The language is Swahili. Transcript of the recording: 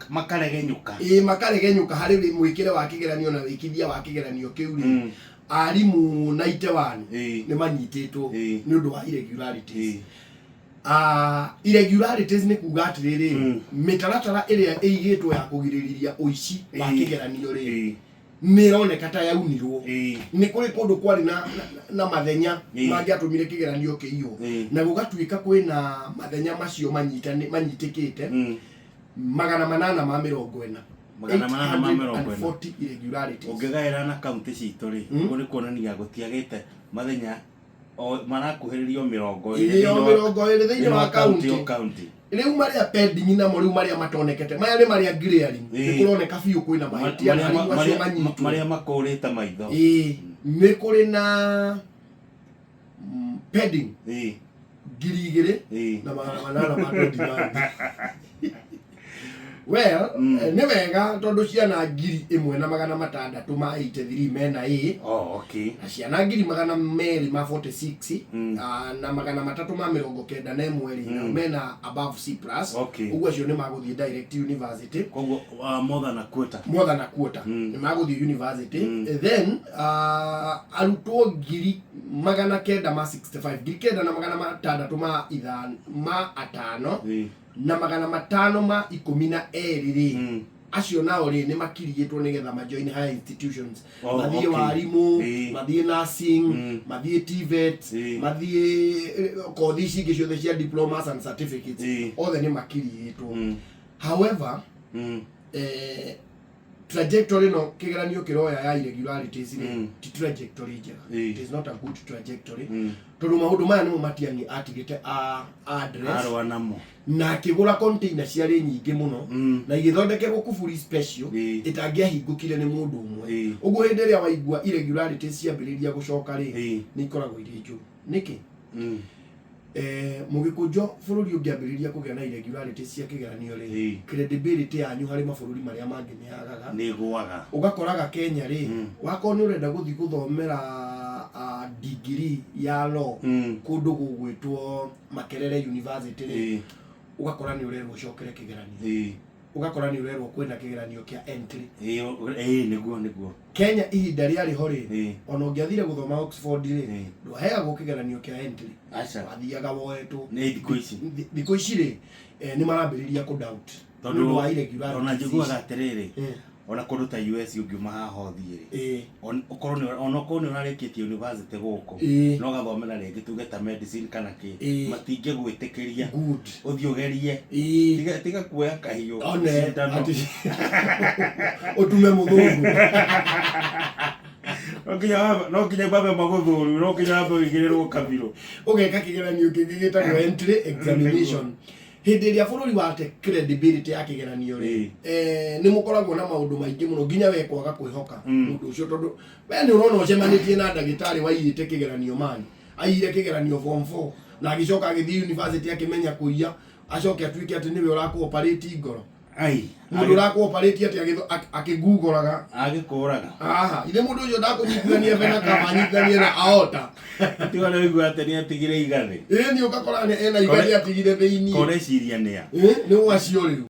makaregenyuka makaregenyuka harĩ mwĩkĩre wa kĩgeranio na wĩkithia wa kĩgeranio kĩu rĩ arimũ 91 nĩ manyitĩtwo nĩ ũndũ wa irregularities. Irregularities nĩ kuga atĩrĩrĩ mĩtaratara ĩrĩa ĩigĩtwo ya kũgirĩrĩria ũici wa kĩgeranio rĩ nĩ ĩroneka ta yaunirwo. Nĩ kũrĩ kũndũ kwarĩ na mathenya mangĩatũmire kĩgeranio kĩiywo na gũgatuĩka kwĩna mathenya macio manyitĩkĩte 840 irregularities. Ũngĩgaĩra na kaunti citũ rĩ kũrĩ kuonania gũtiagĩte mathenya marakuhĩrĩrio 20 thĩinĩ wa kaunti. Rĩu marĩa pending namo rĩu marĩa matonekete maya nĩ marĩa glaring nĩ kũroneka biũ kwĩna mahĩtia marĩa makũrĩte maitho. Nĩ kũrĩ na pending 2,000 na 800. Well, nĩ wega tondũ ciana 1,683 mena A. Na ciana 246 na 391 na mena above C+. Ũguo acio nĩ magũthiĩ direct university. Koguo more than a quarter. Nĩ magũthiĩ university. Then arutwo 965 9,605 na 512 acio nao rĩ nĩ makirigĩtwo nĩgetha majoin higher institutions. Mathiĩ warimũ, mathiĩ nursing, mathiĩ TVET, mathiĩ kothi ici ingĩ ciothe cia diplomas and certificates, othe nĩ makirigĩtwo. However, trajectory no kĩgeranio kĩroya ya irregularities ti trajectory njega. It is not a good trajectory. Tondũ maũndũ maya nĩmo Matiang'i atigĩte address na akĩgũra container ciarĩ nyingĩ mũno na igĩthondekerwo kuburi special ĩtangĩahingũkire nĩ mũndũ ũmwe. Ũguo hĩndĩ ĩrĩa waigua irregularities ciambĩrĩria gũcoka rĩ nĩ ikoragwo irĩ njũru. Nĩkĩ? Mũgĩkũnjwo bũrũri ũngĩambĩrĩria kũgĩa na irregularities cia kĩgeranio rĩ credibility yanyu harĩ mabũrũri marĩa mangĩ nĩ yagaga, nĩ ĩgũaga. Ũgakoraga Kenya rĩ wakorwo nĩ ũrenda gũthiĩ gũthomera degree ya law kũndũ gũgwĩtwo Makerere University rĩ ũgakora nĩ ũrerwo ũcokere kĩgeranio. Ũgakora nĩ ũrerwo kwĩna kĩgeranio kĩa entry. Nĩguo Kenya ihinda rĩarĩ ho rĩ ona ũngĩathire gũthoma Oxford rĩ ndwaheagwo kĩgeranio kĩa entry. Wathiaga woetwo. Thikũ ici rĩ nĩ marambĩrĩria kũ doubt tondũ wa irregularities. Ona njiguaga atĩrĩrĩ ona kũndũ ta US ũngiuma haha ũthiĩ okorwo nĩ ũrarĩkĩtie university gũkũ no gathomera rĩngĩ tuge ta medicine kana kĩ matingĩgwĩtĩkĩria ũthiĩ ũgerie tiga kuoya kahiũ ũtume mũthũngũ. No nginya babe magũthũru no nginya babe wĩigĩrĩrwo kabirũ ũgeka kĩgeranio kĩngĩ gĩtagwo entry examination. Hĩndĩ ĩrĩa bũrũri wate credibility ya kĩgeranio rĩ nĩ mũkoragwo na maũndũ maingĩ mũno nginya we kwaga kwĩhoka mũndũ ũcio tondũ we nĩ ũrona ũcemanĩtie na ndagĩtarĩ waiyĩte kĩgeranio mani aiyire kĩgeranio form 4 na agĩcoka agĩthiĩ university akĩmenya kũiya acoke atuĩke atĩ nĩwe ũrakũoperate ngoro. Mũndũ ũrakũoperate atĩ akĩgugoraga agĩkũraga ithe mũndũ ũcio ndakũnyitithania vena kama anyitithanie na aorta tiga nĩ wĩigua atĩ nĩ atigire igathĩ. Nĩ ũgakora ena igathĩ atigire thĩinĩ. Koreciria nĩa nĩ wacio rĩu.